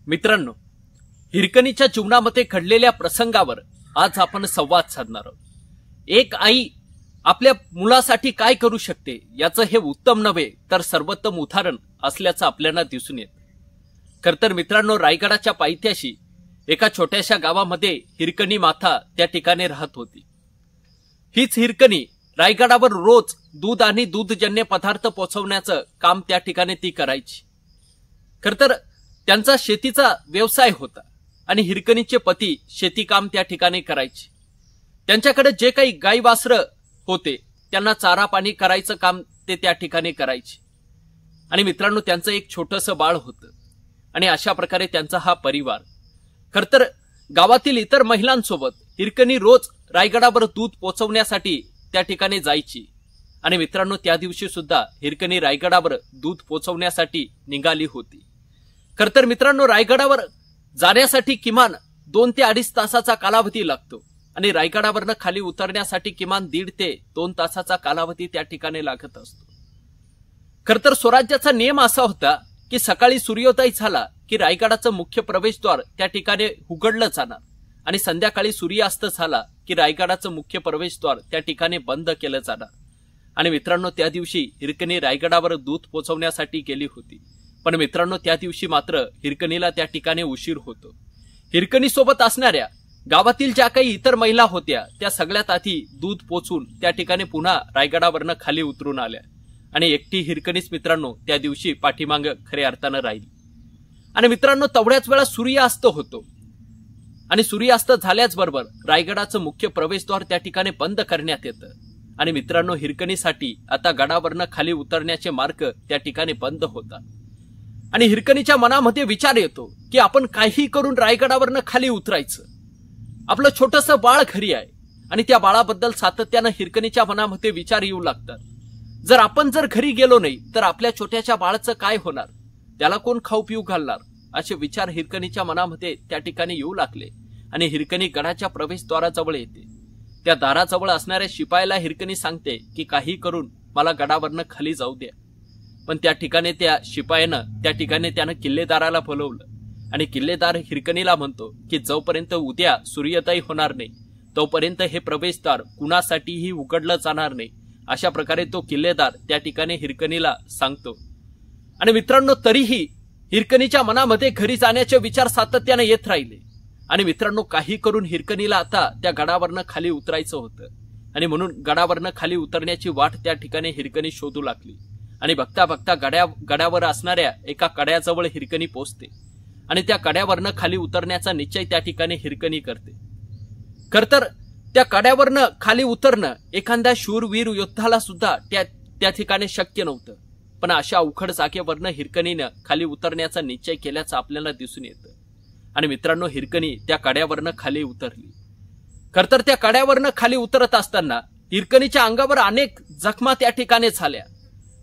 मित्रांनो, हिरकणीच्या जीवनामध्ये घडलेल्या प्रसंगावर आज आपण संवाद साधणार आहोत। एक आई आपल्या मुलासाठी काय करू शकते याचं हे उत्तम नव्हे तर सर्वोत्तम उदाहरण असल्याचं आपल्याला दिसून येतं। खरं तर मित्रांनो, रायगडाच्या पायथ्याशी एका छोट्याशा गावामध्ये हिरकणी माता त्या ठिकाणी राहत होती। हीच हिरकणी रायगडावर रोज दूध आणि दूधजन्य पदार्थ पोहोचवण्याचं काम त्या ठिकाणी ती करायची। खरं तर त्यांचा शेतीचा व्यवसाय होता आणि हिरकणीचे पती शेतीकाम त्या ठिकाणी करायचे। त्यांच्याकडे जे काही गाई वासरं होते त्यांना चारा पाणी करायचं काम ते त्या ठिकाणी करायचे। आणि मित्रांनो, त्यांचं एक छोटंसं बाळ होतं आणि अशा प्रकारे त्यांचा हा परिवार। खरं तर गावातील इतर महिलांसोबत हिरकणी रोज रायगडावर दूध पोहोचवण्यासाठी त्या ठिकाणी जायची। आणि मित्रांनो, त्या दिवशी सुद्धा हिरकणी रायगडावर दूध पोहोचवण्यासाठी निघाली होती। खरं तर मित्रांनो, रायगडावर जाण्यासाठी किमान 2 ते 2.5 तासाचा कालावधी लागतो आणि रायगडावरनं खाली उतरण्यासाठी किमान 1.5 ते 2 तासाचा कालावधी त्या ठिकाणी लागत असतो। खरं तर स्वराज्याचा नियम असा होता की सकाळी सूर्योदय झाला की रायगडाचं मुख्य प्रवेशद्वार त्या ठिकाणी उघडलं जाणार आणि संध्याकाळी सूर्यास्त झाला की रायगडाचं मुख्य प्रवेशद्वार त्या ठिकाणी बंद केलं जाणार। आणि मित्रांनो, त्या दिवशी हिरकणी रायगडावर दूध पोहोचवण्यासाठी गेली होती। पण मित्रांनो, त्या दिवशी मात्र हिरकणीला त्या ठिकाणी उशीर होतो। हिरकणी सोबत असणाऱ्या गावातील ज्या काही इतर महिला होत्या त्या सगळ्यात आधी दूध पोचून त्या ठिकाणी पुन्हा रायगडावरनं खाली उतरून आल्या आणि एकटी हिरकणीच मित्रांनो त्या दिवशी पाठीमाग खऱ्या अर्थानं राहिली। आणि मित्रांनो, तेवढ्याच वेळा सूर्यास्त होतो आणि सूर्यास्त झाल्याच बरोबर रायगडाचं मुख्य प्रवेशद्वार त्या ठिकाणी बंद करण्यात येतं। आणि मित्रांनो, हिरकणीसाठी आता गडावरनं खाली उतरण्याचे मार्ग त्या ठिकाणी बंद होता आणि हिरकणीच्या मनामध्ये विचार येतो की आपण काही करून रायगडावरनं खाली उतरायचं। आपलं छोटंसं बाळ घरी आहे आणि त्या बाळाबद्दल सातत्यानं हिरकणीच्या मनामध्ये विचार येऊ लागतात। जर आपण घरी गेलो नाही तर आपल्या छोट्याच्या बाळाचं काय होणार, त्याला कोण खाऊ पिऊ घालणार, असे विचार हिरकणीच्या मनामध्ये त्या ठिकाणी येऊ लागले। आणि हिरकणी गडाच्या प्रवेशद्वाराजवळ येते। त्या दाराजवळ असणाऱ्या शिपायाला हिरकणी सांगते की काही करून मला गडावरनं खाली जाऊ द्या। पण त्या ठिकाणी त्या शिपायानं त्या ठिकाणी त्यानं किल्लेदाराला बोलवलं आणि किल्लेदार हिरकणीला म्हणतो की जोपर्यंत उद्या सूर्योदय होणार नाही तोपर्यंत हे प्रवेशद्वार कुणासाठीही उघडलं जाणार नाही। अशा प्रकारे तो किल्लेदार त्या ठिकाणी हिरकणीला सांगतो। आणि मित्रांनो, तरीही हिरकणीच्या मनामध्ये घरी जाण्याचे विचार सातत्याने येत राहिले। आणि मित्रांनो, काही करून हिरकणीला आता त्या गडावरनं खाली उतरायचं होतं आणि म्हणून गडावरनं खाली उतरण्याची वाट त्या ठिकाणी हिरकणी शोधू लागली। आणि बघता बघता गडावर असणाऱ्या एका कड्याजवळ हिरकणी पोहोचते आणि त्या कड्यावरनं खाली उतरण्याचा निश्चय त्या ठिकाणी हिरकणी करते। खरं तर त्या कड्यावरनं खाली उतरणं एखाद्या शूरवीर योद्धाला सुद्धा त्या ठिकाणी शक्य नव्हतं। पण अशा अवघड जागेवरनं हिरकणीनं खाली उतरण्याचा निश्चय केल्याचं आपल्याला दिसून येतं। आणि मित्रांनो, हिरकणी त्या कड्यावरनं खाली उतरली। खरं तर त्या कड्यावरनं खाली उतरत असताना हिरकणीच्या अंगावर अनेक जखमा त्या ठिकाणी झाल्या।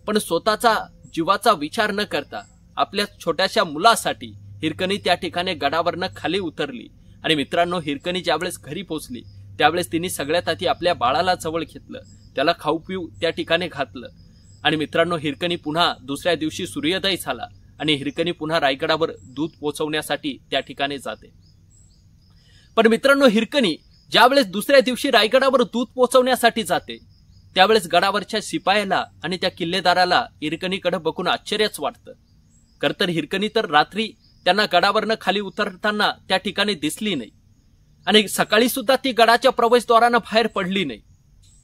पण स्वतःचा जीवाचा विचार न करता आपल्या छोट्याशा मुलासाठी हिरकणी त्या ठिकाणी गडावरनं खाली उतरली। आणि मित्रांनो, हिरकणी ज्यावेळेस घरी पोहोचली त्यावेळेस तिने सगळ्यात आधी आपल्या बाळाला जवळ घेतलं, त्याला खाऊ पिऊ त्या ठिकाणी घातलं। आणि मित्रांनो, हिरकणी पुन्हा दुसऱ्या दिवशी सूर्योदय झाला आणि हिरकणी पुन्हा रायगडावर दूध पोहोचवण्यासाठी त्या ठिकाणी जाते। पण मित्रांनो, हिरकणी ज्यावेळेस दुसऱ्या दिवशी रायगडावर दूध पोहोचवण्यासाठी जाते त्यावेळेस गडावरच्या शिपायाला आणि त्या किल्लेदाराला हिरकणीकडे बघून आश्चर्यच वाटतं। खरं तर हिरकणी तर रात्री त्यांना गडावरनं खाली उतरताना त्या ठिकाणी दिसली नाही आणि सकाळी सुद्धा ती गडाच्या प्रवेशद्वारानं बाहेर पडली नाही।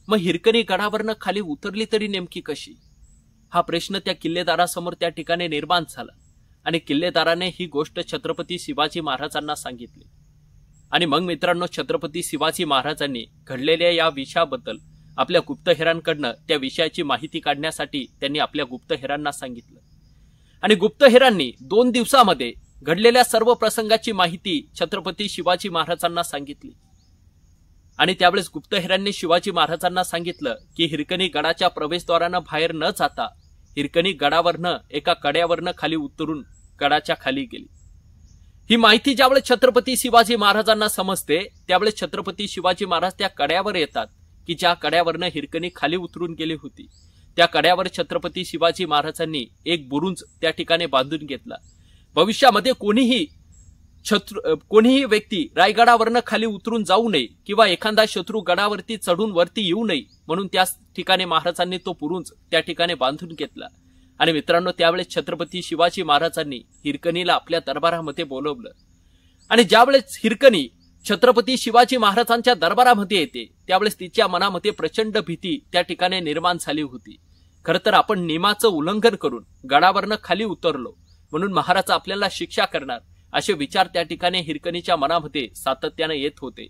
मग हिरकणी गडावरनं खाली उतरली तरी नेमकी कशी, हा प्रश्न त्या किल्लेदारासमोर त्या ठिकाणी निर्माण झाला। आणि किल्लेदाराने ही गोष्ट छत्रपती शिवाजी महाराजांना सांगितली। आणि मग मित्रांनो, छत्रपती शिवाजी महाराजांनी घडलेल्या या विषयाबद्दल आपल्या गुप्तहेरांकडनं त्या विषयाची माहिती काढण्यासाठी त्यांनी आपल्या गुप्तहेरांना सांगितलं। आणि गुप्तहेरांनी 2 दिवसामध्ये घडलेल्या सर्व प्रसंगाची माहिती छत्रपती शिवाजी महाराजांना सांगितली। आणि त्यावेळेस गुप्तहेरांनी शिवाजी महाराजांना सांगितलं की हिरकणी गडाच्या प्रवेशद्वारानं बाहेर न जाता हिरकणी गडावरनं एका कड्यावरनं खाली उतरून गडाच्या खाली गेली। ही माहिती ज्यावेळेस छत्रपती शिवाजी महाराजांना समजते त्यावेळेस छत्रपती शिवाजी महाराज त्या कड्यावर येतात की ज्या कड्यावरनं हिरकणी खाली उतरून गेली होती। त्या कड्यावर छत्रपती शिवाजी महाराजांनी एक बुरुज त्या ठिकाणी बांधून घेतला। भविष्यामध्ये कोणीही कोणीही व्यक्ती रायगडावरनं खाली उतरून जाऊ नये किंवा एखादा शत्रू गडावरती चढून वरती येऊ नये म्हणून त्या ठिकाणी महाराजांनी तो पुरुंज त्या ठिकाणी बांधून घेतला. आणि मित्रांनो, त्यावेळेस छत्रपती शिवाजी महाराजांनी हिरकणीला आपल्या दरबारामध्ये बोलवलं. आणि ज्यावेळेस हिरकणी छत्रपती शिवाजी महाराजांच्या दरबारामध्ये येते त्यावेळेस तिच्या मनामध्ये प्रचंड भीती त्या ठिकाणी निर्माण झाली होती. खरं तर आपण नियमाचं उल्लंघन करून गडावरनं खाली उतरलो म्हणून महाराज आपल्याला शिक्षा करणार असे विचार त्या ठिकाणी हिरकणीच्या मनामध्ये सातत्याने येत होते.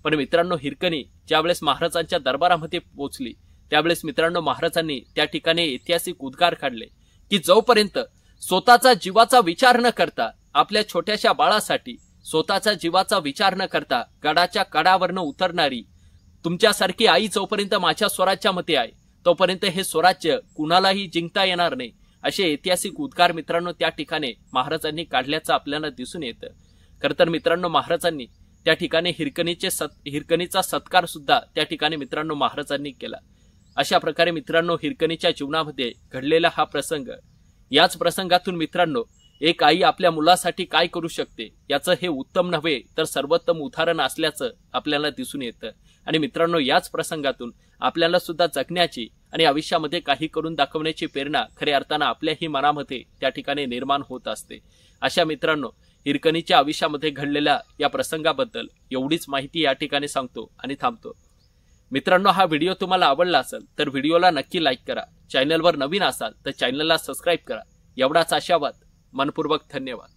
पण मित्रांनो, हिरकणी ज्यावेळेस महाराजांच्या दरबारामध्ये पोहोचली त्यावेळेस मित्रांनो, महाराजांनी त्या ठिकाणी ऐतिहासिक उद्गार काढले की जोपर्यंत स्वतःचा जीवाचा विचार न करता आपल्या छोट्याशा बाळासाठी स्वतःचा जीवाचा विचार न करता गडाच्या कडावरनं उतरणारी तुमच्यासारखी आई जोपर्यंत माझ्या स्वराज्यामध्ये आहे तोपर्यंत हे स्वराज्य कुणालाही जिंकता येणार नाही असे ऐतिहासिक उद्गार मित्रांनो त्या ठिकाणी महाराजांनी काढल्याचं आपल्याला दिसून येतं. खरं तर मित्रांनो, महाराजांनी त्या ठिकाणी हिरकणीचा सत्कार सुद्धा त्या ठिकाणी मित्रांनो महाराजांनी केला. अशा प्रकारे मित्रांनो, हिरकणीच्या जीवनामध्ये घडलेला हा प्रसंग, याच प्रसंगातून मित्रांनो एक आई आपल्या मुलासाठी काय करू शकते याचं हे उत्तम नव्हे तर सर्वोत्तम उदाहरण असल्याचं आपल्याला दिसून येतं. आणि मित्रांनो, याच प्रसंगातून आपल्याला सुद्धा जगण्याची आणि आयुष्यामध्ये काही करून दाखवण्याची प्रेरणा खऱ्या अर्थानं आपल्याही मनामध्ये त्या ठिकाणी निर्माण होत असते. अशा मित्रांनो, हिरकणीच्या आयुष्यामध्ये घडलेल्या या प्रसंगाबद्दल एवढीच माहिती या ठिकाणी सांगतो आणि थांबतो. मित्रांनो, हा व्हिडिओ तुम्हाला आवडला असेल तर व्हिडिओला नक्की लाईक करा. चॅनलवर नवीन असाल तर चॅनलला सबस्क्राईब करा. एवढाच आशावाद. मनपूर्वक धन्यवाद.